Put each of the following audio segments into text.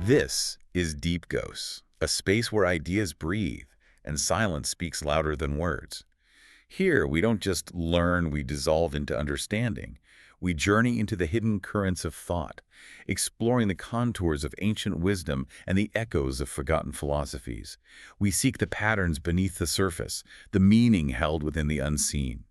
This is DeepDose, a space where ideas breathe and silence speaks louder than words. Here, we don't just learn, we dissolve into understanding. We journey into the hidden currents of thought, exploring the contours of ancient wisdom and the echoes of forgotten philosophies. We seek the patterns beneath the surface, the meaning held within the unseen.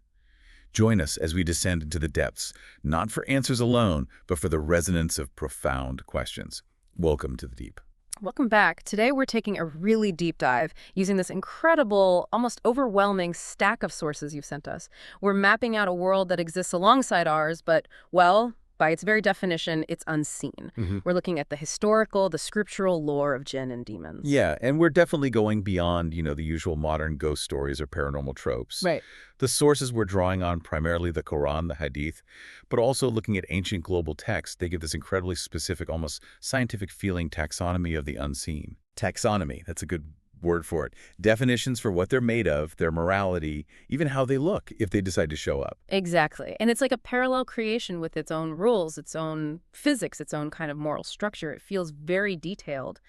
Join us as we descend into the depths, not for answers alone, but for the resonance of profound questions. Welcome to the Deep. Welcome back. Today we're taking a really deep dive using this incredible, almost overwhelming stack of sources you've sent us. We're mapping out a world that exists alongside ours, but, well, by its very definition, it's unseen. We're looking at the historical, the scriptural lore of jinn and demons. Yeah, and we're definitely going beyond, the usual modern ghost stories or paranormal tropes. Right. The sources we're drawing on primarily the Quran, the Hadith, but also looking at ancient global texts. They give this incredibly specific, almost scientific feeling taxonomy of the unseen. Taxonomy, that's a good word for it. Definitions for what they're made of, their morality, even how they look if they decide to show up. Exactly. And it's like a parallel creation with its own rules, its own physics, its own kind of moral structure. It feels very detailed,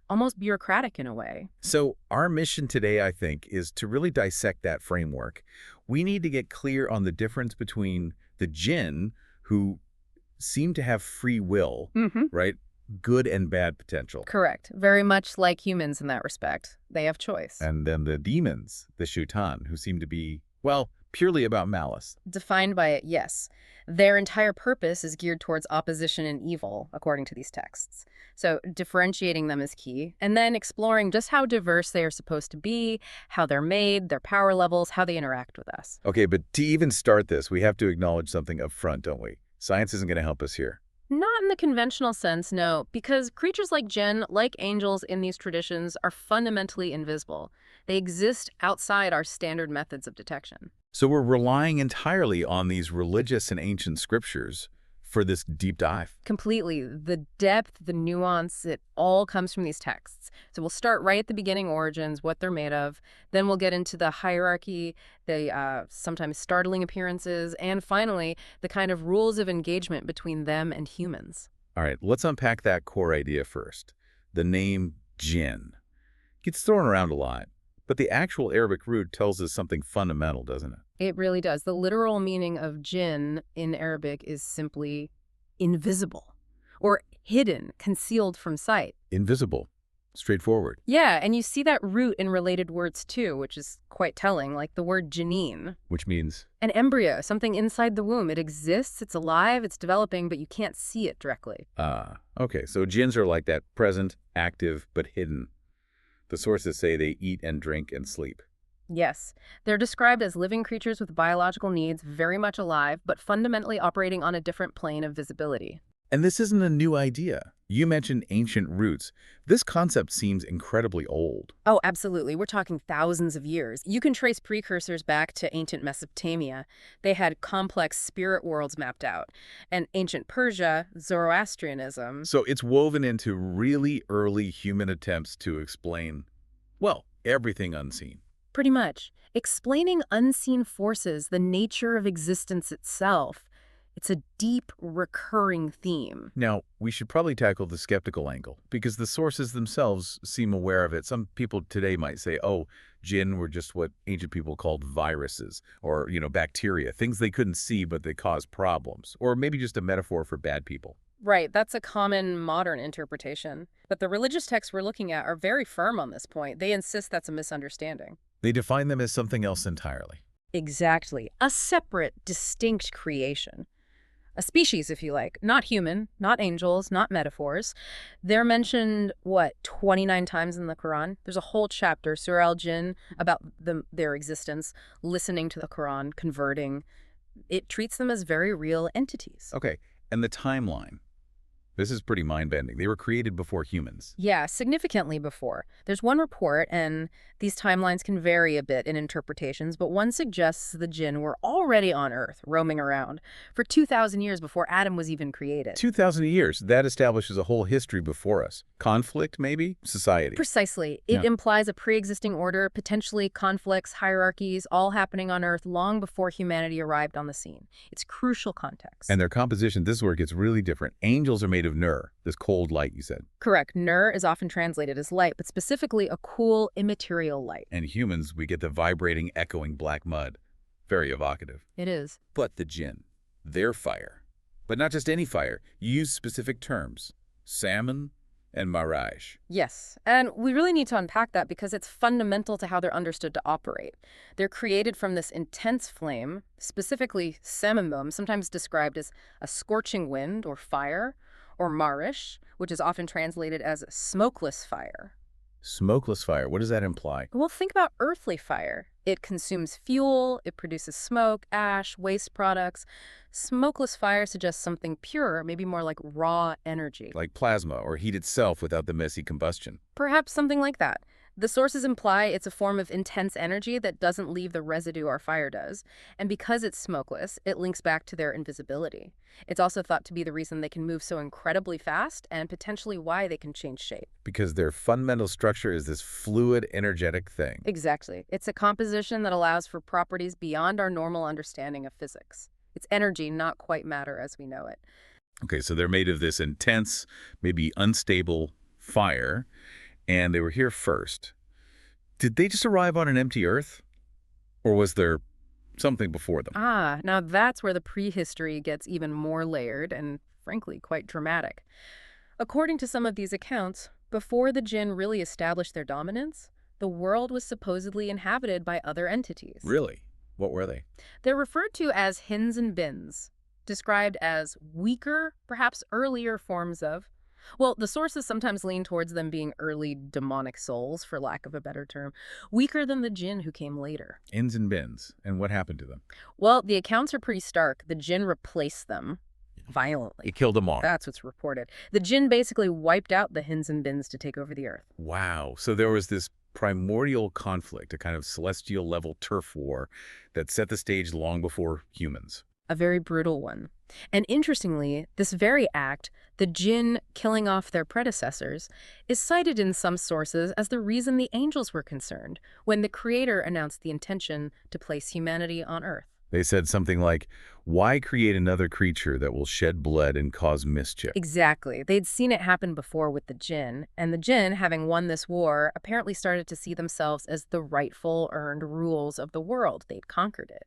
almost bureaucratic in a way. So our mission today, I think, is to really dissect that framework. We need to get clear on the difference between the jinn, who seem to have free will, right? Good and bad potential. Correct. Very much like humans in that respect. They have choice. And then the demons, the shaitan, who seem to be, well, purely about malice. Defined by it, yes. Their entire purpose is geared towards opposition and evil, according to these texts. So differentiating them is key, and then exploring just how diverse they are supposed to be, how they're made, their power levels, how they interact with us. Okay, but to even start this, we have to acknowledge something up front, don't we? Science isn't going to help us here. Not in the conventional sense, no, because creatures like jinn, like angels in these traditions, are fundamentally invisible. They exist outside our standard methods of detection. So we're relying entirely on these religious and ancient scriptures for this deep dive. Completely. The depth, the nuance, it all comes from these texts. So we'll start right at the beginning, origins, what they're made of. Then we'll get into the hierarchy, the sometimes startling appearances, and finally, the kind of rules of engagement between them and humans. All right, let's unpack that core idea first. The name jinn gets thrown around a lot, but the actual Arabic root tells us something fundamental, doesn't it? It really does. The literal meaning of jinn in Arabic is simply invisible or hidden, concealed from sight. Invisible. Straightforward. Yeah, and you see that root in related words too, which is quite telling, like the word janine. Which means? An embryo, something inside the womb. It exists, it's alive, it's developing, but you can't see it directly. Okay, so jinns are like that, present, active, but hidden. The sources say they eat and drink and sleep. Yes. They're described as living creatures with biological needs, very much alive, but fundamentally operating on a different plane of visibility. And this isn't a new idea. You mentioned ancient roots. This concept seems incredibly old. Oh, absolutely. We're talking thousands of years. You can trace precursors back to ancient Mesopotamia. They had complex spirit worlds mapped out. And ancient Persia, Zoroastrianism. So it's woven into really early human attempts to explain, well, everything unseen. Pretty much. Explaining unseen forces, the nature of existence itself. It's a deep, recurring theme. Now, we should probably tackle the skeptical angle, because the sources themselves seem aware of it. Some people today might say, oh, jinn were just what ancient people called viruses, or, bacteria, things they couldn't see, but they cause problems, or maybe just a metaphor for bad people. Right, that's a common modern interpretation. But the religious texts we're looking at are very firm on this point. They insist that's a misunderstanding. They define them as something else entirely. Exactly. A separate, distinct creation. A species, if you like. Not human, not angels, not metaphors. They're mentioned, 29 times in the Quran? There's a whole chapter, Surah al-Jinn, about their existence, listening to the Quran, converting. It treats them as very real entities. Okay, and the timeline. This is pretty mind-bending. They were created before humans. Yeah, significantly before. There's one report, and these timelines can vary a bit in interpretations, but one suggests the jinn were already on Earth, roaming around, for 2,000 years before Adam was even created. 2,000 years. That establishes a whole history before us. Conflict, maybe? Society. Precisely. It implies a pre-existing order, potentially conflicts, hierarchies, all happening on Earth long before humanity arrived on the scene. It's crucial context. And their composition, this is where it gets really different. Angels are made of of Nur, this cold light you said. Correct. Nur is often translated as light, but specifically a cool, immaterial light. And humans, we get the vibrating, echoing black mud. Very evocative. It is. But the Jinn, their fire. But not just any fire. You use specific terms. Salmon and Maraj. Yes, and we really need to unpack that because it's fundamental to how they're understood to operate. They're created from this intense flame, specifically samamum, sometimes described as a scorching wind or fire, or marish, which is often translated as smokeless fire. Smokeless fire, what does that imply? Well, think about earthly fire. It consumes fuel, it produces smoke, ash, waste products. Smokeless fire suggests something pure, maybe more like raw energy. Like plasma or heat itself without the messy combustion. Perhaps something like that. The sources imply it's a form of intense energy that doesn't leave the residue our fire does. And because it's smokeless, it links back to their invisibility. It's also thought to be the reason they can move so incredibly fast and potentially why they can change shape. Because their fundamental structure is this fluid, energetic thing. Exactly. It's a composition that allows for properties beyond our normal understanding of physics. It's energy, not quite matter as we know it. Okay, so they're made of this intense, maybe unstable fire, and they were here first. Did they just arrive on an empty Earth? Or was there something before them? Now that's where the prehistory gets even more layered and, frankly, quite dramatic. According to some of these accounts, before the Jinn really established their dominance, the world was supposedly inhabited by other entities. Really? What were they? They're referred to as hins and bins, described as weaker, perhaps earlier forms of. Well, the sources sometimes lean towards them being early demonic souls, for lack of a better term, weaker than the Jinn who came later. Ins and bins. And what happened to them? Well, the accounts are pretty stark. The Jinn replaced them violently. It killed them all. That's what's reported. The Jinn basically wiped out the hins and bins to take over the earth. Wow. So there was this primordial conflict, a kind of celestial level turf war that set the stage long before humans. A very brutal one. And interestingly, this very act, the Jinn killing off their predecessors, is cited in some sources as the reason the angels were concerned when the Creator announced the intention to place humanity on Earth. They said something like, why create another creature that will shed blood and cause mischief? Exactly. They'd seen it happen before with the Jinn, and the Jinn, having won this war, apparently started to see themselves as the rightful, earned rules of the world. They'd conquered it.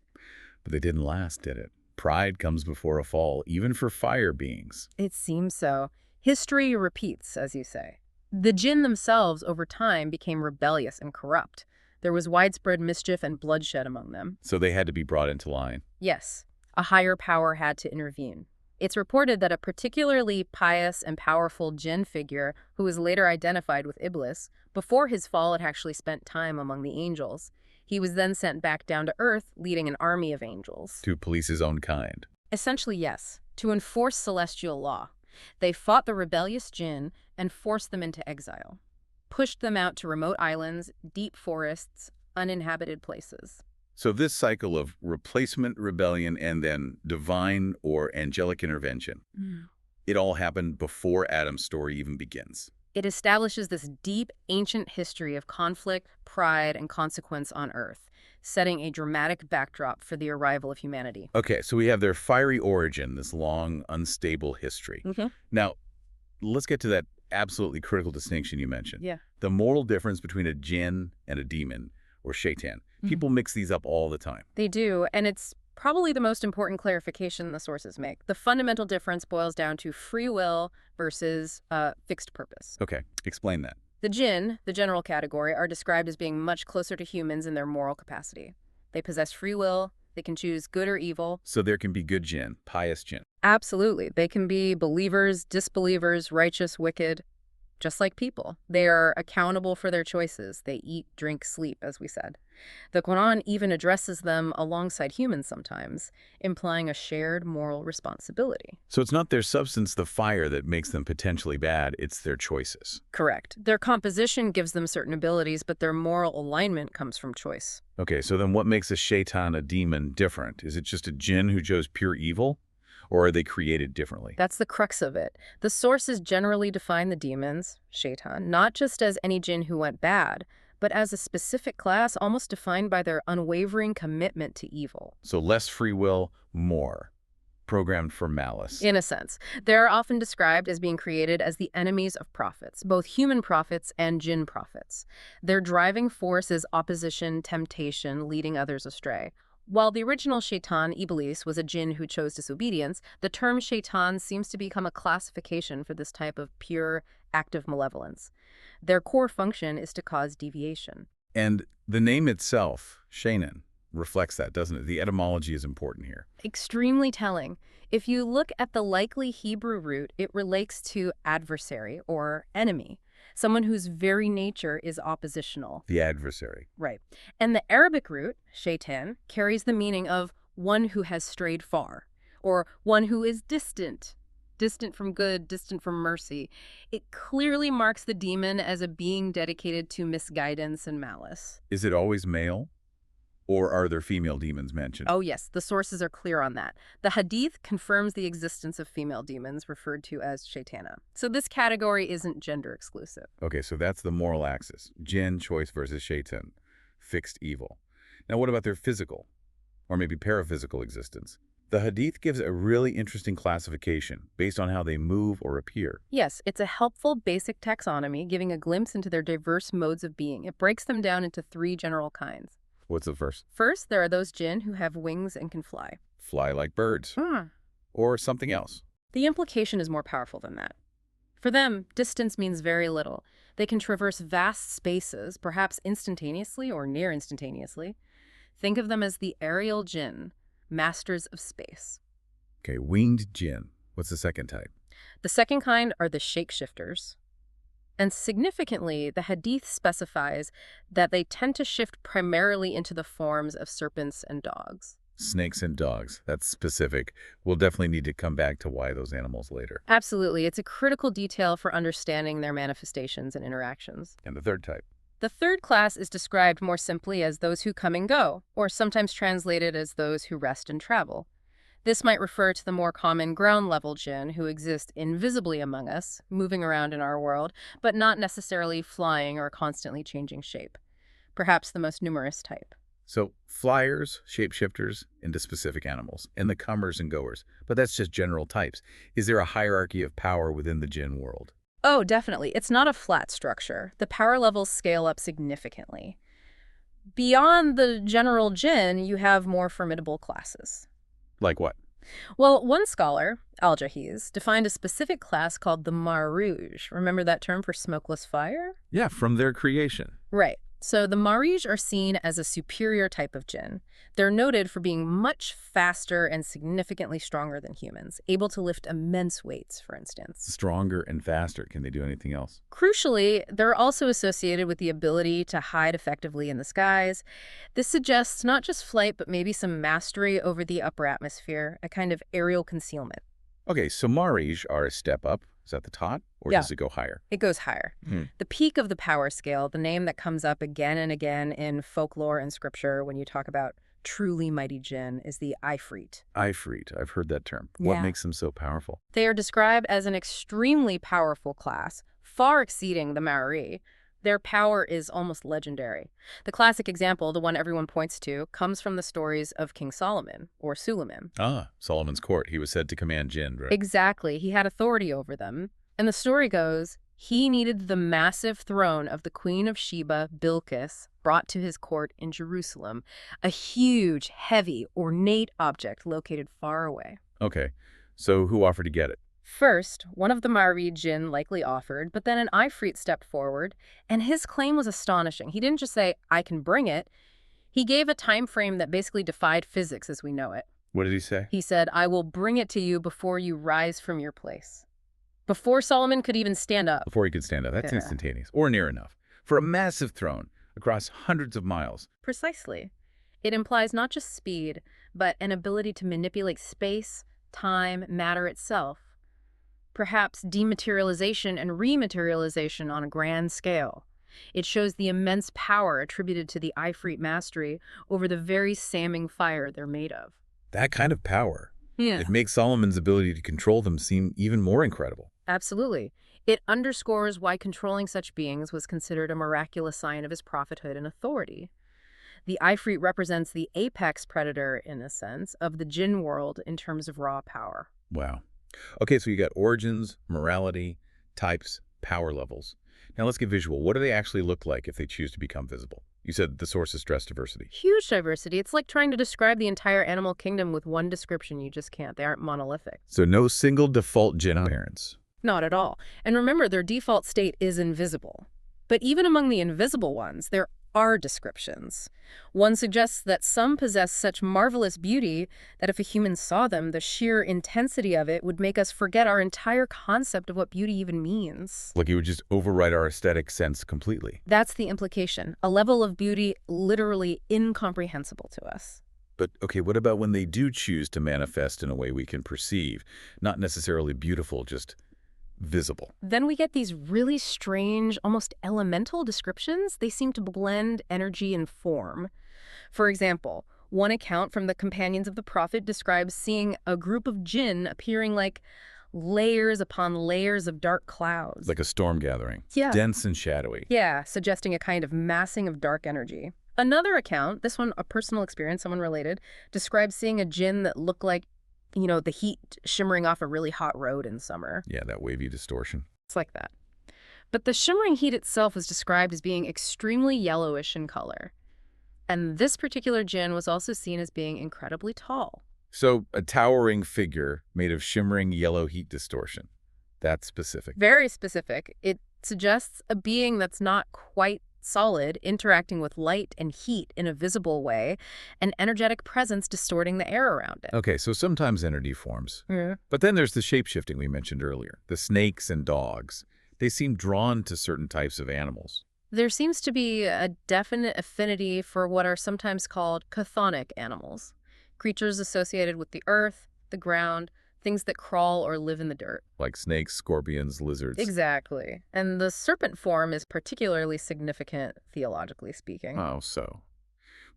But they didn't last, did it? Pride comes before a fall, even for fire beings. It seems so. History repeats, as you say. The Jinn themselves, over time, became rebellious and corrupt. There was widespread mischief and bloodshed among them. So they had to be brought into line. Yes, a higher power had to intervene. It's reported that a particularly pious and powerful Jinn figure, who was later identified with Iblis, before his fall had actually spent time among the angels. He was then sent back down to Earth, leading an army of angels. To police his own kind. Essentially, yes, to enforce celestial law. They fought the rebellious Jinn and forced them into exile, pushed them out to remote islands, deep forests, uninhabited places. So this cycle of replacement, rebellion, and then divine or angelic intervention, it all happened before Adam's story even begins. It establishes this deep, ancient history of conflict, pride, and consequence on Earth, setting a dramatic backdrop for the arrival of humanity. Okay, so we have their fiery origin, this long, unstable history. Now, let's get to that absolutely critical distinction you mentioned. Yeah. The moral difference between a jinn and a demon, or shaitan. People mix these up all the time. They do, and it's probably the most important clarification the sources make. The fundamental difference boils down to free will versus fixed purpose. Okay, explain that. The Jinn, the general category, are described as being much closer to humans in their moral capacity. They possess free will, they can choose good or evil. So there can be good jinn, pious jinn. Absolutely. They can be believers, disbelievers, righteous, wicked, just like people. They are accountable for their choices. They eat, drink, sleep, as we said. The Quran even addresses them alongside humans sometimes, implying a shared moral responsibility. So it's not their substance, the fire, that makes them potentially bad, it's their choices. Correct. Their composition gives them certain abilities, but their moral alignment comes from choice. Okay, so then what makes a shaitan, a demon, different? Is it just a jinn who chose pure evil? Or are they created differently? That's the crux of it. The sources generally define the demons, shaitan, not just as any jinn who went bad, but as a specific class almost defined by their unwavering commitment to evil. So less free will, more. Programmed for malice. In a sense. They're often described as being created as the enemies of prophets, both human prophets and jinn prophets. Their driving force is opposition, temptation, leading others astray. While the original shaitan, Iblis, was a jinn who chose disobedience, the term shaitan seems to become a classification for this type of pure, active malevolence. Their core function is to cause deviation. And the name itself, Shaitan, reflects that, doesn't it? The etymology is important here. Extremely telling. If you look at the likely Hebrew root, it relates to adversary or enemy, someone whose very nature is oppositional. The adversary. Right. And the Arabic root, shaitan, carries the meaning of one who has strayed far, or one who is distant, distant from good, distant from mercy. It clearly marks the demon as a being dedicated to misguidance and malice. Is it always male? Or are there female demons mentioned? Oh yes, the sources are clear on that. The Hadith confirms the existence of female demons referred to as shaitana. So this category isn't gender exclusive. Okay, so that's the moral axis. Jinn, choice versus shaitan. Fixed evil. Now what about their physical, or maybe paraphysical existence? The Hadith gives a really interesting classification based on how they move or appear. Yes, it's a helpful basic taxonomy giving a glimpse into their diverse modes of being. It breaks them down into 3 general kinds. What's the first? First, there are those jinn who have wings and can fly. Fly like birds. Or something else. The implication is more powerful than that. For them, distance means very little. They can traverse vast spaces, perhaps instantaneously or near instantaneously. Think of them as the aerial jinn, masters of space. Okay, winged jinn. What's the second type? The second kind are the shapeshifters. And significantly, the Hadith specifies that they tend to shift primarily into the forms of serpents and dogs. Snakes and dogs. That's specific. We'll definitely need to come back to why those animals later. Absolutely. It's a critical detail for understanding their manifestations and interactions. And the third type? The third class is described more simply as those who come and go, or sometimes translated as those who rest and travel. This might refer to the more common ground-level jinn who exist invisibly among us, moving around in our world, but not necessarily flying or constantly changing shape. Perhaps the most numerous type. So flyers, shapeshifters into specific animals, and the comers and goers. But that's just general types. Is there a hierarchy of power within the jinn world? Oh, definitely. It's not a flat structure. The power levels scale up significantly. Beyond the general jinn, you have more formidable classes. Like what? Well, one scholar, Al-Jahiz, defined a specific class called the Maruj. Remember that term for smokeless fire? Yeah, from their creation. Right. So the Maruj are seen as a superior type of jinn. They're noted for being much faster and significantly stronger than humans, able to lift immense weights, for instance. Stronger and faster. Can they do anything else? Crucially, they're also associated with the ability to hide effectively in the skies. This suggests not just flight, but maybe some mastery over the upper atmosphere, a kind of aerial concealment. Okay, so Marij are a step up. Is that the top? Or Yeah. does it go higher? It goes higher. The peak of the power scale, the name that comes up again and again in folklore and scripture when you talk about truly mighty jinn, is the Ifrit. Ifrit. I've heard that term. What Yeah. makes them so powerful? They are described as an extremely powerful class, far exceeding the Maori. Their power is almost legendary. The classic example, the one everyone points to, comes from the stories of King Solomon, or Suleiman. Ah, Solomon's court. He was said to command jinn, right? Exactly. He had authority over them. And the story goes, he needed the massive throne of the Queen of Sheba, Bilqis, brought to his court in Jerusalem, a huge, heavy, ornate object located far away. Okay, so who offered to get it? First, one of the Maori jinn likely offered, but then an Ifrit stepped forward, and his claim was astonishing. He didn't just say, I can bring it. He gave a time frame that basically defied physics as we know it. What did he say? He said, I will bring it to you before you rise from your place. Before Solomon could even stand up. Before he could stand up. That's Yeah. instantaneous, or near enough. For a massive throne across hundreds of miles. Precisely. It implies not just speed, but an ability to manipulate space, time, matter itself. Perhaps dematerialization and rematerialization on a grand scale. It shows the immense power attributed to the Ifrit mastery over the very samming fire they're made of. That kind of power. Yeah. It makes Solomon's ability to control them seem even more incredible. Absolutely. It underscores why controlling such beings was considered a miraculous sign of his prophethood and authority. The Ifrit represents the apex predator, in a sense, of the Jinn world in terms of raw power. Wow. Okay, so you got origins, morality, types, power levels. Now let's get visual. What do they actually look like if they choose to become visible? You said the source is stress diversity. Huge diversity. It's like trying to describe the entire animal kingdom with one description. You just can't. They aren't monolithic. So no single default Jinn appearance. Not at all. And remember, their default state is invisible. But even among the invisible ones, there are descriptions. One suggests that some possess such marvelous beauty that if a human saw them, the sheer intensity of it would make us forget our entire concept of what beauty even means. Like you would just override our aesthetic sense completely. That's the implication. A level of beauty literally incomprehensible to us. But, okay, what about when they do choose to manifest in a way we can perceive? Not necessarily beautiful, just visible. Then we get these really strange, almost elemental descriptions. They seem to blend energy and form. For example, one account from the companions of the Prophet describes seeing a group of jinn appearing like layers upon layers of dark clouds. Like a storm gathering. Yeah. Dense and shadowy. Yeah, suggesting a kind of massing of dark energy. Another account, this one a personal experience, someone related, describes seeing a jinn that looked like, the heat shimmering off a really hot road in summer. Yeah, that wavy distortion. It's like that. But the shimmering heat itself was described as being extremely yellowish in color. And this particular jinn was also seen as being incredibly tall. So a towering figure made of shimmering yellow heat distortion. That's specific. Very specific. It suggests a being that's not quite solid, interacting with light and heat in a visible way, an energetic presence distorting the air around it. Okay, so sometimes energy forms. Yeah. But then there's the shape-shifting we mentioned earlier. The snakes and dogs. They seem drawn to certain types of animals. There seems to be a definite affinity for what are sometimes called chthonic animals, creatures associated with the earth, the ground, things that crawl or live in the dirt. Like snakes, scorpions, lizards. Exactly. And the serpent form is particularly significant, theologically speaking. Oh, so.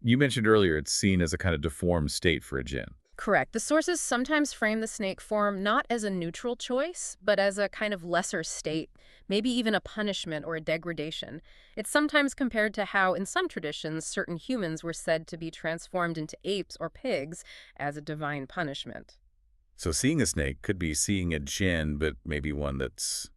You mentioned earlier it's seen as a kind of deformed state for a jinn. Correct. The sources sometimes frame the snake form not as a neutral choice, but as a kind of lesser state, maybe even a punishment or a degradation. It's sometimes compared to how, in some traditions, certain humans were said to be transformed into apes or pigs as a divine punishment. So seeing a snake could be seeing a jinn, but maybe one that's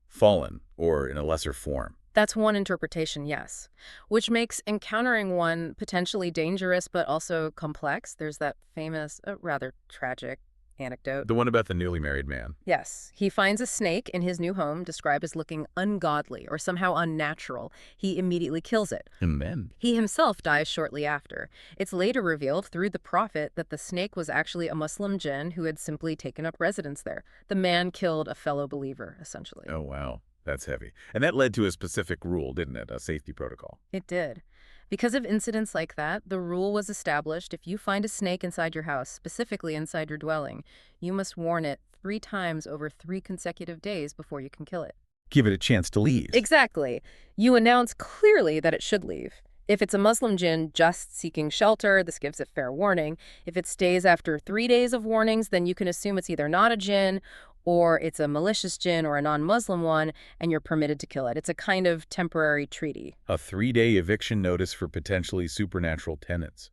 fallen or in a lesser form. That's one interpretation, yes, which makes encountering one potentially dangerous but also complex. There's that famous, rather tragic anecdote. The one about the newly married man. Yes, he finds a snake in his new home described as looking ungodly or somehow unnatural. He immediately kills it. And then? He himself dies shortly after. It's later revealed through the prophet that the snake was actually a Muslim jinn who had simply taken up residence there. The man killed a fellow believer, essentially. Oh, wow. That's heavy. And that led to a specific rule, didn't it? A safety protocol. It did. Because of incidents like that, the rule was established: if you find a snake inside your house, specifically inside your dwelling, you must warn it 3 times over 3 consecutive days before you can kill it. Give it a chance to leave. Exactly. You announce clearly that it should leave. If it's a Muslim jinn just seeking shelter, this gives it fair warning. If it stays after 3 days of warnings, then you can assume it's either not a jinn or it's a malicious jinn or a non-Muslim one, and you're permitted to kill it. It's a kind of temporary treaty. A 3-day eviction notice for potentially supernatural tenants.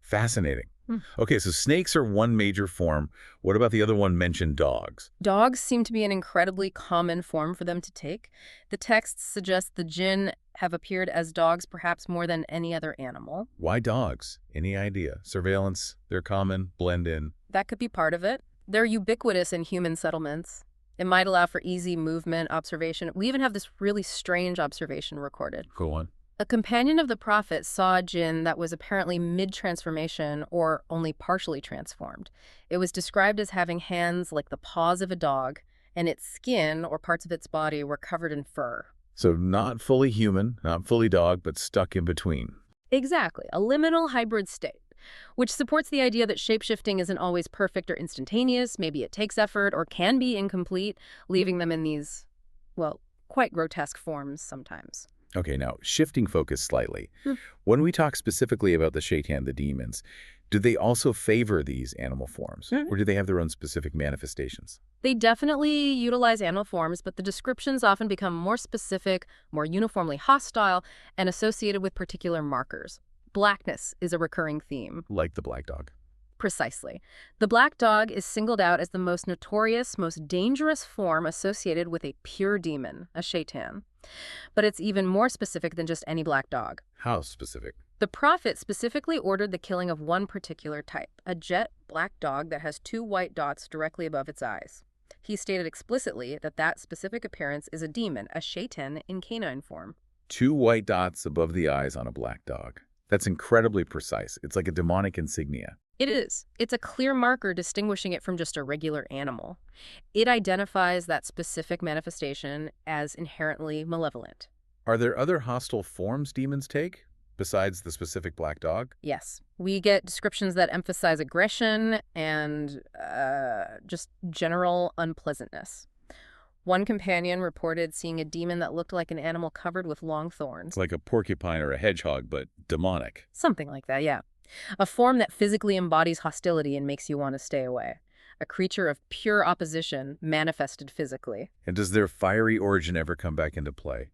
Fascinating. Okay, so snakes are one major form. What about the other one mentioned, dogs? Dogs seem to be an incredibly common form for them to take. The texts suggest the jinn have appeared as dogs perhaps more than any other animal. Why dogs? Any idea? Surveillance? They're common? Blend in? That could be part of it. They're ubiquitous in human settlements. It might allow for easy movement, observation. We even have this really strange observation recorded. Go on. A companion of the Prophet saw a jinn that was apparently mid-transformation or only partially transformed. It was described as having hands like the paws of a dog, and its skin or parts of its body were covered in fur. So not fully human, not fully dog, but stuck in between. Exactly, a liminal hybrid state, which supports the idea that shapeshifting isn't always perfect or instantaneous. Maybe it takes effort or can be incomplete, leaving them in these, well, quite grotesque forms sometimes. Okay, now, shifting focus slightly. When we talk specifically about the shaitan, the demons, do they also favor these animal forms? Or do they have their own specific manifestations? They definitely utilize animal forms, but the descriptions often become more specific, more uniformly hostile, and associated with particular markers. Blackness is a recurring theme. Like the black dog. Precisely. The black dog is singled out as the most notorious, most dangerous form associated with a pure demon, a shaitan. But it's even more specific than just any black dog. How specific? The Prophet specifically ordered the killing of one particular type, a jet black dog that has 2 white dots directly above its eyes. He stated explicitly that that specific appearance is a demon, a shaitan in canine form. 2 white dots above the eyes on a black dog. That's incredibly precise. It's like a demonic insignia. It is. It's a clear marker distinguishing it from just a regular animal. It identifies that specific manifestation as inherently malevolent. Are there other hostile forms demons take, besides the specific black dog? Yes. We get descriptions that emphasize aggression and just general unpleasantness. One companion reported seeing a demon that looked like an animal covered with long thorns. Like a porcupine or a hedgehog, but demonic. Something like that, yeah. A form that physically embodies hostility and makes you want to stay away. A creature of pure opposition manifested physically. And does their fiery origin ever come back into play?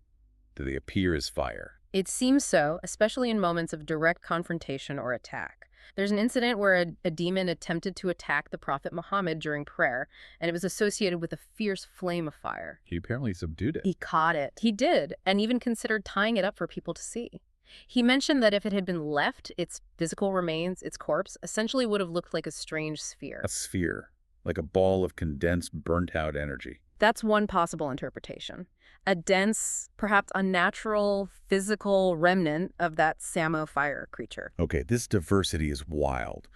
Do they appear as fire? It seems so, especially in moments of direct confrontation or attack. There's an incident where a demon attempted to attack the Prophet Muhammad during prayer, and it was associated with a fierce flame of fire. He apparently subdued it. He caught it. He did, and even considered tying it up for people to see. He mentioned that if it had been left, its physical remains, its corpse, essentially would have looked like a strange sphere. A sphere, like a ball of condensed, burnt-out energy. That's one possible interpretation. A dense, perhaps unnatural, physical remnant of that Samo fire creature. Okay, this diversity is wild.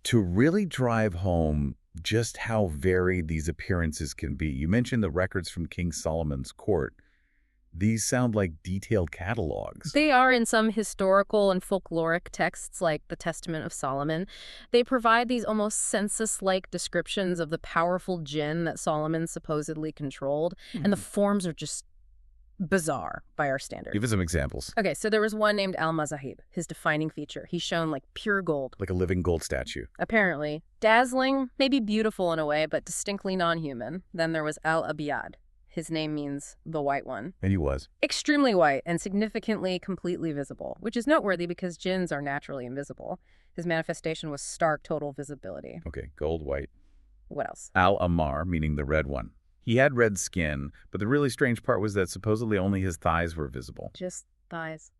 To really drive home just how varied these appearances can be, you mentioned the records from King Solomon's court. These sound like detailed catalogs. They are in some historical and folkloric texts like the Testament of Solomon. They provide these almost census-like descriptions of the powerful jinn that Solomon supposedly controlled, and the forms are just bizarre by our standards. Give us some examples. Okay, so there was one named Al-Mazahib, his defining feature. He shone like pure gold. Like a living gold statue. Apparently. Dazzling, maybe beautiful in a way, but distinctly non-human. Then there was Al-Abiyad. His name means the white one. And he was. Extremely white and significantly completely visible, which is noteworthy because jinns are naturally invisible. His manifestation was stark total visibility. Okay, gold, white. What else? Al-Amar, meaning the red one. He had red skin, but the really strange part was that supposedly only his thighs were visible. Just thighs.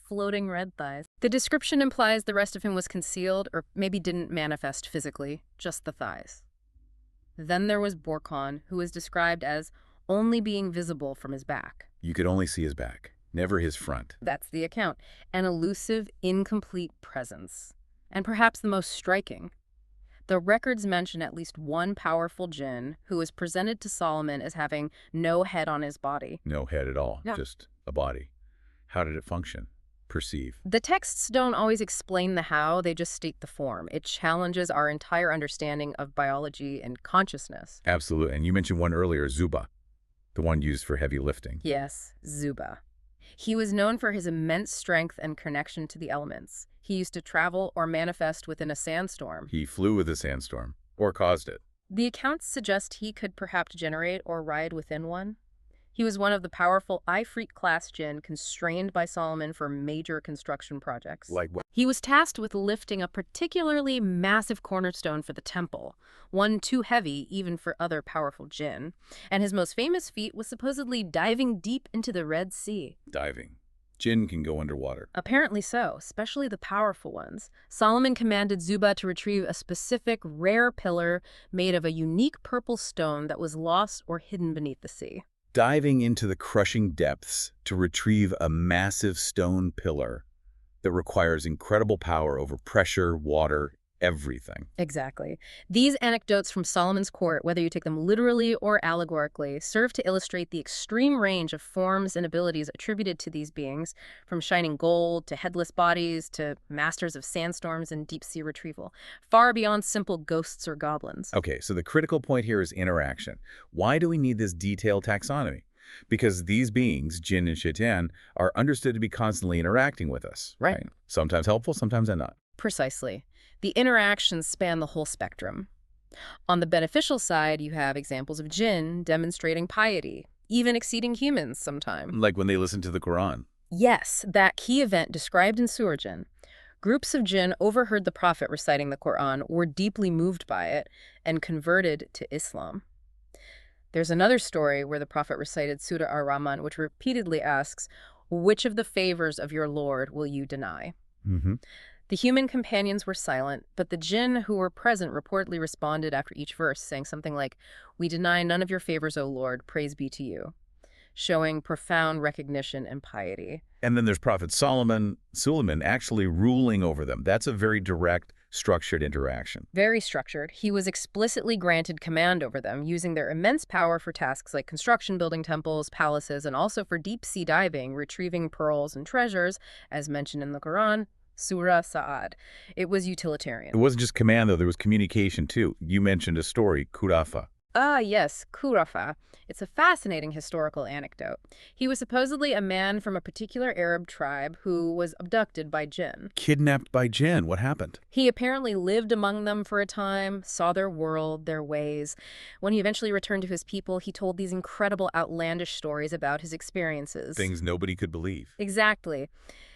Floating red thighs. The description implies the rest of him was concealed or maybe didn't manifest physically, just the thighs. Then there was Borkhan, who is described as only being visible from his back. You could only see his back, never his front. That's the account. An elusive, incomplete presence. And perhaps the most striking. The records mention at least one powerful jinn who was presented to Solomon as having no head on his body. No head at all, Yeah. just a body. How did it function? Perceive? The texts don't always explain the how, they just state the form. It challenges our entire understanding of biology and consciousness. Absolutely. And you mentioned one earlier, Zuba, the one used for heavy lifting. Yes, Zuba. He was known for his immense strength and connection to the elements. He used to travel or manifest within a sandstorm. He flew with a sandstorm, or caused it. The accounts suggest he could perhaps generate or ride within one. He was one of the powerful Ifrit-class jinn constrained by Solomon for major construction projects. Like what? He was tasked with lifting a particularly massive cornerstone for the temple, one too heavy even for other powerful jinn. And his most famous feat was supposedly diving deep into the Red Sea. Diving. Jinn can go underwater. Apparently so, especially the powerful ones. Solomon commanded Zuba to retrieve a specific rare pillar made of a unique purple stone that was lost or hidden beneath the sea. Diving into the crushing depths to retrieve a massive stone pillar that requires incredible power over pressure, water, everything. Exactly. These anecdotes from Solomon's court, whether you take them literally or allegorically, serve to illustrate the extreme range of forms and abilities attributed to these beings, from shining gold to headless bodies to masters of sandstorms and deep-sea retrieval, far beyond simple ghosts or goblins. Okay, so the critical point here is interaction. Why do we need this detailed taxonomy? Because these beings, Jinn and Shaitan, are understood to be constantly interacting with us. Right. Sometimes helpful, sometimes not. Precisely. The interactions span the whole spectrum. On the beneficial side, you have examples of jinn demonstrating piety, even exceeding humans sometimes. Like when they listen to the Quran. Yes, that key event described in Surah Jinn. Groups of jinn overheard the prophet reciting the Quran, were deeply moved by it, and converted to Islam. There's another story where the prophet recited Surah Ar-Rahman, which repeatedly asks, "Which of the favors of your Lord will you deny?" Mm-hmm. The human companions were silent, but the jinn who were present reportedly responded after each verse, saying something like, "We deny none of your favors, O Lord, praise be to you," showing profound recognition and piety. And then there's Prophet Suleiman actually ruling over them. That's a very direct, structured interaction. Very structured, he was explicitly granted command over them, using their immense power for tasks like construction, building temples, palaces, and also for deep-sea diving, retrieving pearls and treasures, as mentioned in the Quran, Surah Sa'ad. It was utilitarian. It wasn't just command, though. There was communication, too. You mentioned a story, Kurafa. Ah, yes, Kurafa. It's a fascinating historical anecdote. He was supposedly a man from a particular Arab tribe who was abducted by jinn. Kidnapped by jinn. What happened? He apparently lived among them for a time, saw their world, their ways. When he eventually returned to his people, he told these incredible, outlandish stories about his experiences. Things nobody could believe. Exactly.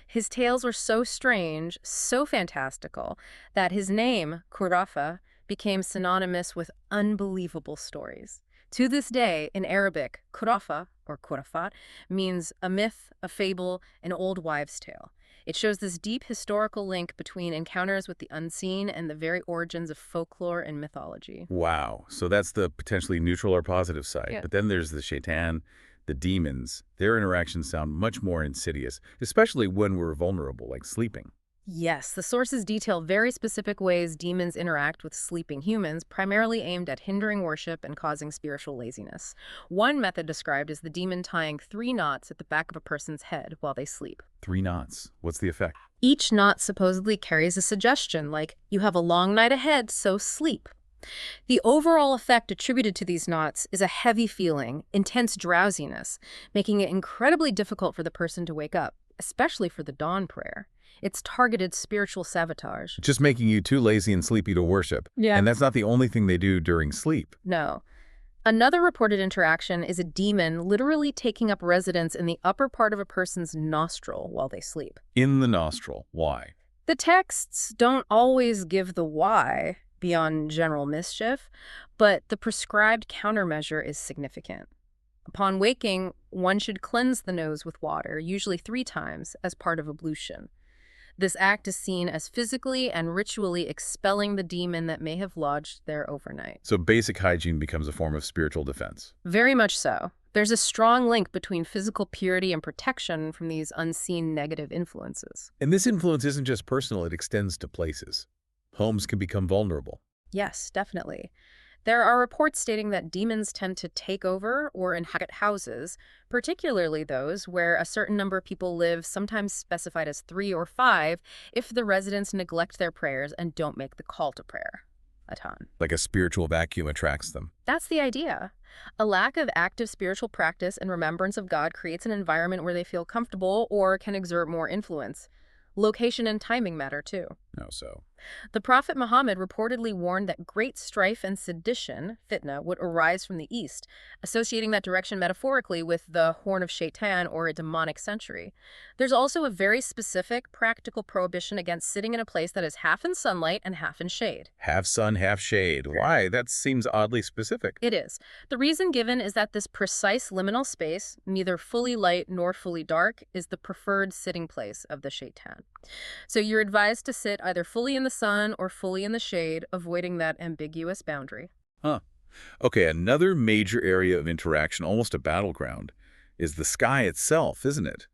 His tales were so strange, so fantastical, that his name, Kurafa, became synonymous with unbelievable stories. To this day, in Arabic, Kurafa, or Kurafat, means a myth, a fable, an old wives' tale. It shows this deep historical link between encounters with the unseen and the very origins of folklore and mythology. Wow. So that's the potentially neutral or positive side. Yeah. But then there's the shaitan, the demons. Their interactions sound much more insidious, especially when we're vulnerable, like sleeping. Yes, the sources detail very specific ways demons interact with sleeping humans, primarily aimed at hindering worship and causing spiritual laziness. One method described is the demon tying 3 knots at the back of a person's head while they sleep. 3 knots. What's the effect? Each knot supposedly carries a suggestion, like, "You have a long night ahead, so sleep." The overall effect attributed to these knots is a heavy feeling, intense drowsiness, making it incredibly difficult for the person to wake up, especially for the dawn prayer. It's targeted spiritual sabotage. Just making you too lazy and sleepy to worship. Yeah. And that's not the only thing they do during sleep. No. Another reported interaction is a demon literally taking up residence in the upper part of a person's nostril while they sleep. In the nostril. Why? The texts don't always give the why beyond general mischief, but the prescribed countermeasure is significant. Upon waking, one should cleanse the nose with water, usually 3 times, as part of ablution. This act is seen as physically and ritually expelling the demon that may have lodged there overnight. So basic hygiene becomes a form of spiritual defense. Very much so. There's a strong link between physical purity and protection from these unseen negative influences. And this influence isn't just personal, it extends to places. Homes can become vulnerable. Yes, definitely. There are reports stating that demons tend to take over or inhabit houses, particularly those where a certain number of people live, sometimes specified as 3 or 5, if the residents neglect their prayers and don't make the call to prayer a ton. Like a spiritual vacuum attracts them. That's the idea. A lack of active spiritual practice and remembrance of God creates an environment where they feel comfortable or can exert more influence. Location and timing matter too. So The Prophet Muhammad reportedly warned that great strife and sedition, fitna, would arise from the east, associating that direction metaphorically with the horn of Shaitan or a demonic century. There's also a very specific practical prohibition against sitting in a place that is half in sunlight and half in shade. half sun, half shade. Why? That seems oddly specific. It is. The reason given is that this precise liminal space, neither fully light nor fully dark, is the preferred sitting place of the Shaitan. So you're advised to sit either fully in the sun or fully in the shade, avoiding that ambiguous boundary. Okay, another major area of interaction, almost a battleground, is the sky itself, isn't it?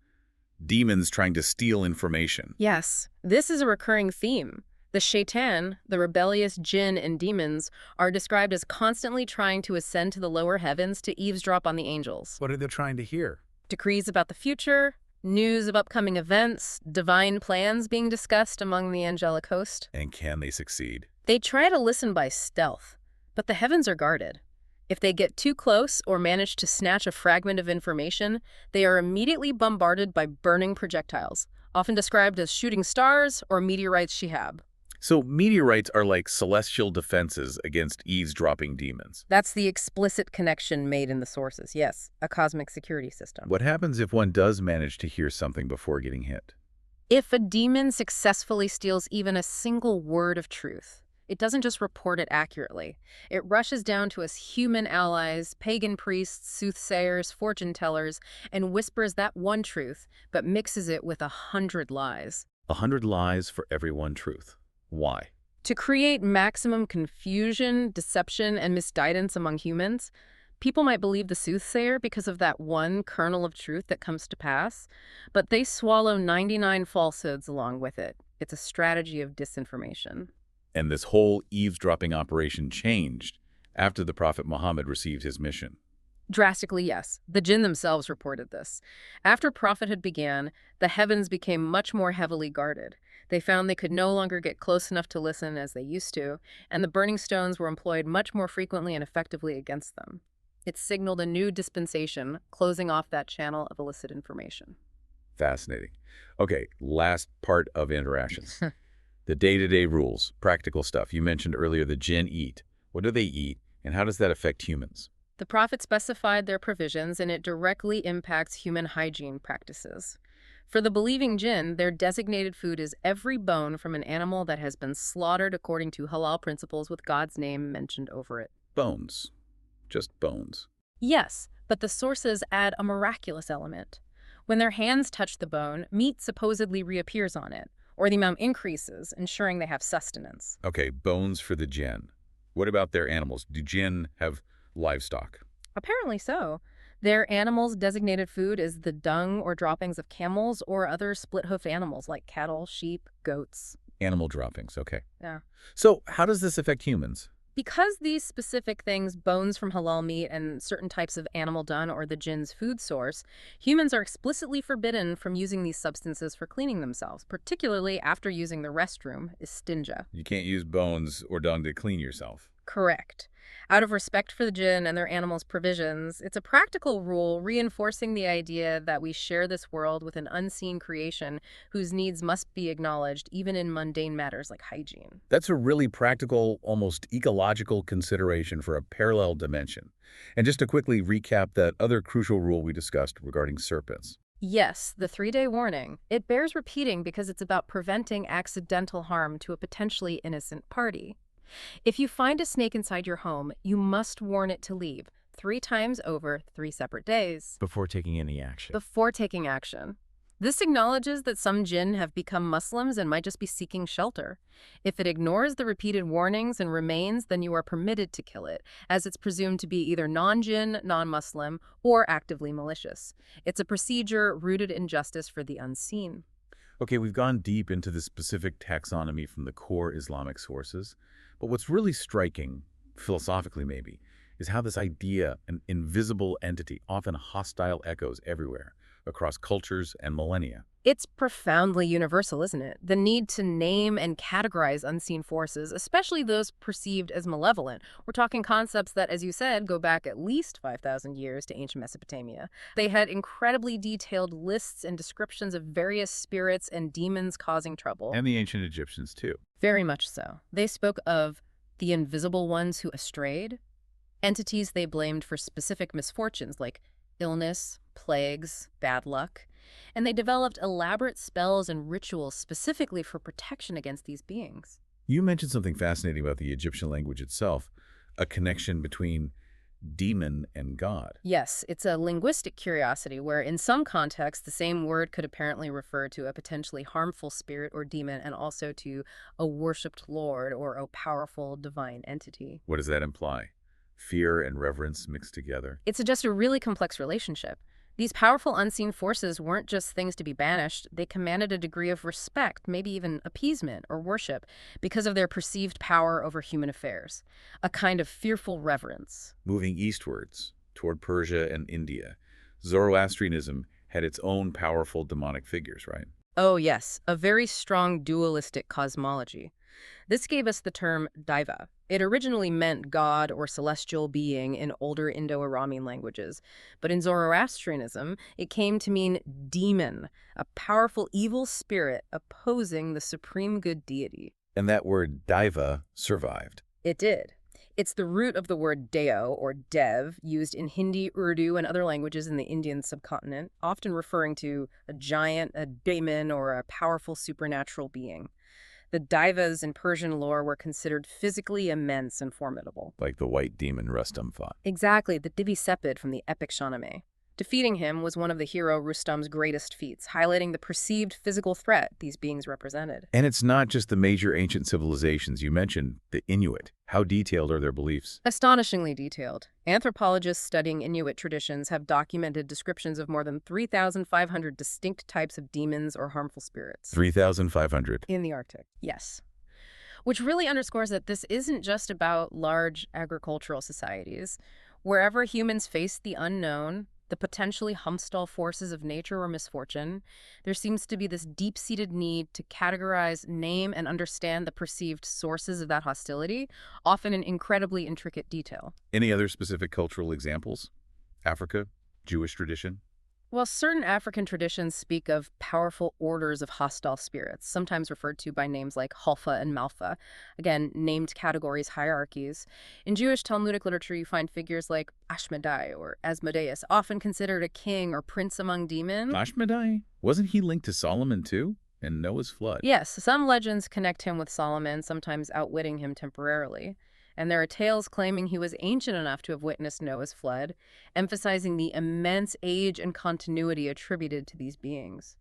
Demons trying to steal information. Yes, this is a recurring theme. The Shaitan, the rebellious jinn and demons, are described as constantly trying to ascend to the lower heavens to eavesdrop on the angels. What are they trying to hear? Decrees about the future, news of upcoming events, divine plans being discussed among the angelic host. And can they succeed? They try to listen by stealth, but the heavens are guarded. If they get too close or manage to snatch a fragment of information, they are immediately bombarded by burning projectiles, often described as shooting stars or meteorites shihab. So meteorites are like celestial defenses against eavesdropping demons. That's the explicit connection made in the sources. Yes, a cosmic security system. What happens if one does manage to hear something before getting hit? If a demon successfully steals even a single word of truth, it doesn't just report it accurately. It rushes down to us human allies, pagan priests, soothsayers, fortune tellers, and whispers that one truth, but mixes it with 100 lies. 100 lies for every one truth. Why? To create maximum confusion, deception, and misguidance among humans, people might believe the soothsayer because of that one kernel of truth that comes to pass, but they swallow 99 falsehoods along with it. It's a strategy of disinformation. And this whole eavesdropping operation changed after the Prophet Muhammad received his mission. Drastically, yes. The jinn themselves reported this. After prophethood began, the heavens became much more heavily guarded. They found they could no longer get close enough to listen as they used to, and the burning stones were employed much more frequently and effectively against them. It signaled a new dispensation, closing off that channel of illicit information. Fascinating. Okay, last part of interactions. The day-to-day rules, practical stuff. You mentioned earlier the jinn eat. What do they eat, and how does that affect humans? The prophet specified their provisions, and it directly impacts human hygiene practices. For the believing jinn, their designated food is every bone from an animal that has been slaughtered according to halal principles with God's name mentioned over it. Bones. Just bones. Yes, but the sources add a miraculous element. When their hands touch the bone, meat supposedly reappears on it, or the amount increases, ensuring they have sustenance. Okay, bones for the jinn. What about their animals? Do jinn have livestock? Apparently so. Their animals' designated food is the dung or droppings of camels or other split-hoofed animals like cattle, sheep, goats. Animal droppings, okay. Yeah. So how does this affect humans? Because these specific things, bones from halal meat and certain types of animal dung or the jinn's food source, humans are explicitly forbidden from using these substances for cleaning themselves, particularly after using the restroom, istinja. You can't use bones or dung to clean yourself. Correct. Out of respect for the jinn and their animals' provisions, it's a practical rule reinforcing the idea that we share this world with an unseen creation whose needs must be acknowledged even in mundane matters like hygiene. That's a really practical, almost ecological consideration for a parallel dimension. And just to quickly recap that other crucial rule we discussed regarding serpents. Yes, the 3-day warning. It bears repeating because it's about preventing accidental harm to a potentially innocent party. If you find a snake inside your home, you must warn it to leave 3 times over 3 separate days. Before taking any action. Before taking action. This acknowledges that some jinn have become Muslims and might just be seeking shelter. If it ignores the repeated warnings and remains, then you are permitted to kill it, as it's presumed to be either non-jinn, non-Muslim, or actively malicious. It's a procedure rooted in justice for the unseen. Okay, we've gone deep into the specific taxonomy from the core Islamic sources. But what's really striking, philosophically maybe, is how this idea, an invisible entity, often hostile echoes everywhere, across cultures and millennia. It's profoundly universal, isn't it? The need to name and categorize unseen forces, especially those perceived as malevolent. We're talking concepts that, as you said, go back at least 5,000 years to ancient Mesopotamia. They had incredibly detailed lists and descriptions of various spirits and demons causing trouble. And the ancient Egyptians, too. Very much so. They spoke of the invisible ones who strayed, entities they blamed for specific misfortunes like illness, plagues, bad luck, and they developed elaborate spells and rituals specifically for protection against these beings. You mentioned something fascinating about the Egyptian language itself, a connection between demon and God. Yes, it's a linguistic curiosity where in some contexts the same word could apparently refer to a potentially harmful spirit or demon and also to a worshipped lord or a powerful divine entity. What does that imply? Fear and reverence mixed together? It's just a really complex relationship. These powerful unseen forces weren't just things to be banished, they commanded a degree of respect, maybe even appeasement or worship, because of their perceived power over human affairs. A kind of fearful reverence. Moving eastwards, toward Persia and India, Zoroastrianism had its own powerful demonic figures, right? Oh yes, a very strong dualistic cosmology. This gave us the term Daiva. It originally meant god or celestial being in older Indo-Iranian languages, but in Zoroastrianism, it came to mean demon, a powerful evil spirit opposing the supreme good deity. And that word Daiva survived. It did. It's the root of the word deo, or dev, used in Hindi, Urdu, and other languages in the Indian subcontinent, often referring to a giant, a daemon, or a powerful supernatural being. The Daivas in Persian lore were considered physically immense and formidable. Like the white demon Rustam fought. Exactly, the Divi Sepid from the epic Shahnameh. Defeating him was one of the hero Rustam's greatest feats, highlighting the perceived physical threat these beings represented. And it's not just the major ancient civilizations. You mentioned the Inuit. How detailed are their beliefs? Astonishingly detailed. Anthropologists studying Inuit traditions have documented descriptions of more than 3,500 distinct types of demons or harmful spirits. 3,500. In the Arctic, yes. Which really underscores that this isn't just about large agricultural societies. Wherever humans face the unknown, the potentially hostile forces of nature or misfortune, there seems to be this deep-seated need to categorize, name, and understand the perceived sources of that hostility, often in incredibly intricate detail. Any other specific cultural examples? Africa? Jewish tradition? Well, certain African traditions speak of powerful orders of hostile spirits, sometimes referred to by names like Halfa and Malfa. Again, named categories, hierarchies. In Jewish Talmudic literature, you find figures like Ashmedai or Asmodeus, often considered a king or prince among demons. Ashmedai? Wasn't he linked to Solomon too? And Noah's flood? Yes, some legends connect him with Solomon, sometimes outwitting him temporarily. And there are tales claiming he was ancient enough to have witnessed Noah's flood, emphasizing the immense age and continuity attributed to these beings.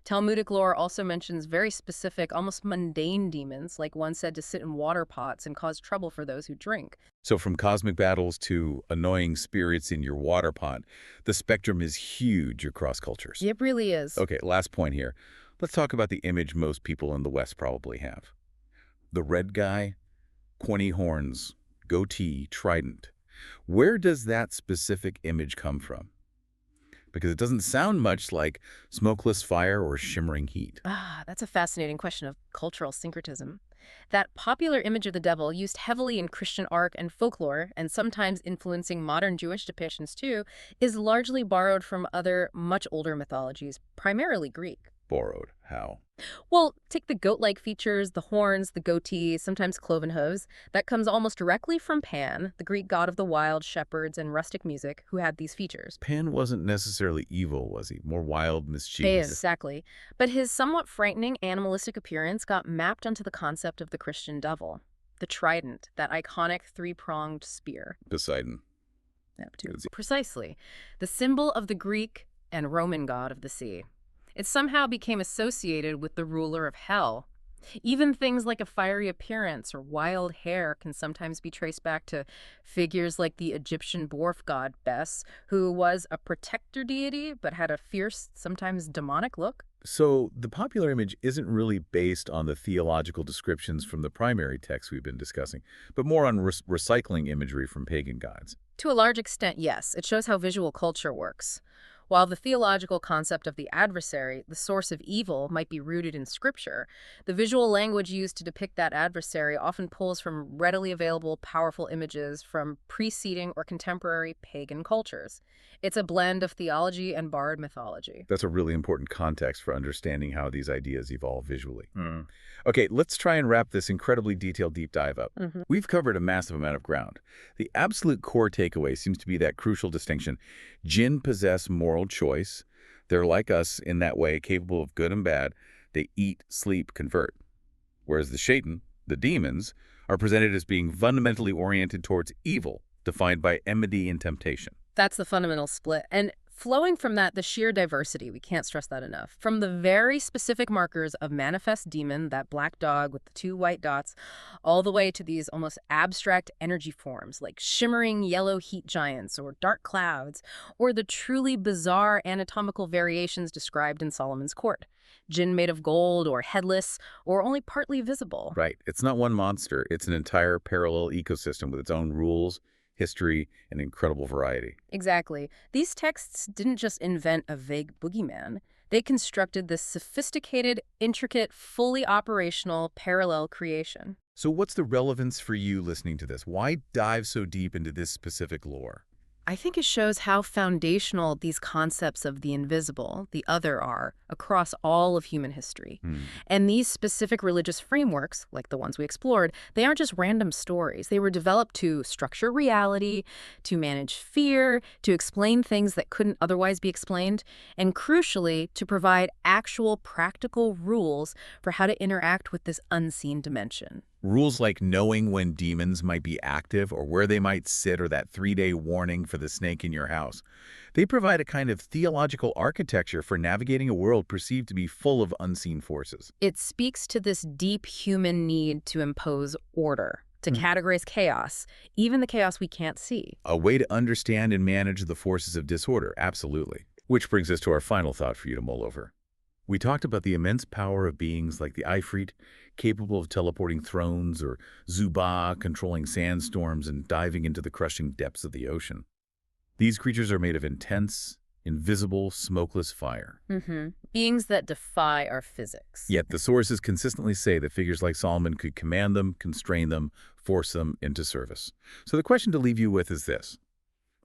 Talmudic lore also mentions very specific, almost mundane demons, like one said to sit in water pots and cause trouble for those who drink. So from cosmic battles to annoying spirits in your water pot, the spectrum is huge across cultures. It really is. Okay, last point here. Let's talk about the image most people in the West probably have. The red guy, pointy horns, goatee, trident. Where does that specific image come from? Because it doesn't sound much like smokeless fire or shimmering heat. That's a fascinating question of cultural syncretism. That popular image of the devil, used heavily in Christian art and folklore, and sometimes influencing modern Jewish depictions too, is largely borrowed from other, much older mythologies, primarily Greek. Borrowed. How? Well, take the goat-like features, the horns, the goatee, sometimes cloven hooves. That comes almost directly from Pan, the Greek god of the wild, shepherds, and rustic music, who had these features. Pan wasn't necessarily evil, was he? More wild, mischievous. Exactly. But his somewhat frightening animalistic appearance got mapped onto the concept of the Christian devil. The trident, that iconic three-pronged spear. Poseidon. Neptune. Precisely. The symbol of the Greek and Roman god of the sea. It somehow became associated with the ruler of hell. Even things like a fiery appearance or wild hair can sometimes be traced back to figures like the Egyptian dwarf god Bes, who was a protector deity but had a fierce, sometimes demonic look. So the popular image isn't really based on the theological descriptions from the primary texts we've been discussing, but more on recycling imagery from pagan gods. To a large extent, yes. It shows how visual culture works. While the theological concept of the adversary, the source of evil, might be rooted in Scripture, the visual language used to depict that adversary often pulls from readily available, powerful images from preceding or contemporary pagan cultures. It's a blend of theology and borrowed mythology. That's a really important context for understanding how these ideas evolve visually. Okay, let's try and wrap this incredibly detailed deep dive up. We've covered a massive amount of ground. The absolute core takeaway seems to be that crucial distinction. Jinn possess moral choice. They're like us in that way, capable of good and bad. They eat, sleep, convert. Whereas the shaitan, the demons, are presented as being fundamentally oriented towards evil, defined by enmity and temptation. That's the fundamental split. And flowing from that, the sheer diversity, we can't stress that enough. From the very specific markers of manifest demon, that black dog with the 2 white dots, all the way to these almost abstract energy forms like shimmering yellow heat giants or dark clouds, or the truly bizarre anatomical variations described in Solomon's court. Jinn made of gold or headless or only partly visible. Right. It's not one monster. It's an entire parallel ecosystem with its own rules, history, and incredible variety. Exactly. These texts didn't just invent a vague boogeyman. They constructed this sophisticated, intricate, fully operational, parallel creation. So what's the relevance for you listening to this? Why dive so deep into this specific lore? I think it shows how foundational these concepts of the invisible, the other, are across all of human history. Hmm. And these specific religious frameworks, like the ones we explored, they aren't just random stories. They were developed to structure reality, to manage fear, to explain things that couldn't otherwise be explained, and crucially, to provide actual practical rules for how to interact with this unseen dimension. Rules like knowing when demons might be active or where they might sit, or that 3-day warning for the snake in your house. They provide a kind of theological architecture for navigating a world perceived to be full of unseen forces. It speaks to this deep human need to impose order, to categorize chaos, even the chaos we can't see. A way to understand and manage the forces of disorder, absolutely. Which brings us to our final thought for you to mull over. We talked about the immense power of beings like the Ifrit, capable of teleporting thrones, or Zuba, controlling sandstorms and diving into the crushing depths of the ocean. These creatures are made of intense, invisible, smokeless fire. Beings that defy our physics. Yet the sources consistently say that figures like Solomon could command them, constrain them, force them into service. So the question to leave you with is this.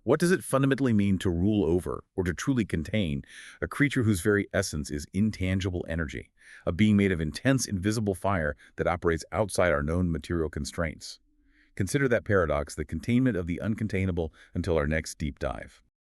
What does it fundamentally mean to rule over, or to truly contain, a creature whose very essence is intangible energy, a being made of intense, invisible fire that operates outside our known material constraints? Consider that paradox, the containment of the uncontainable, until our next deep dive.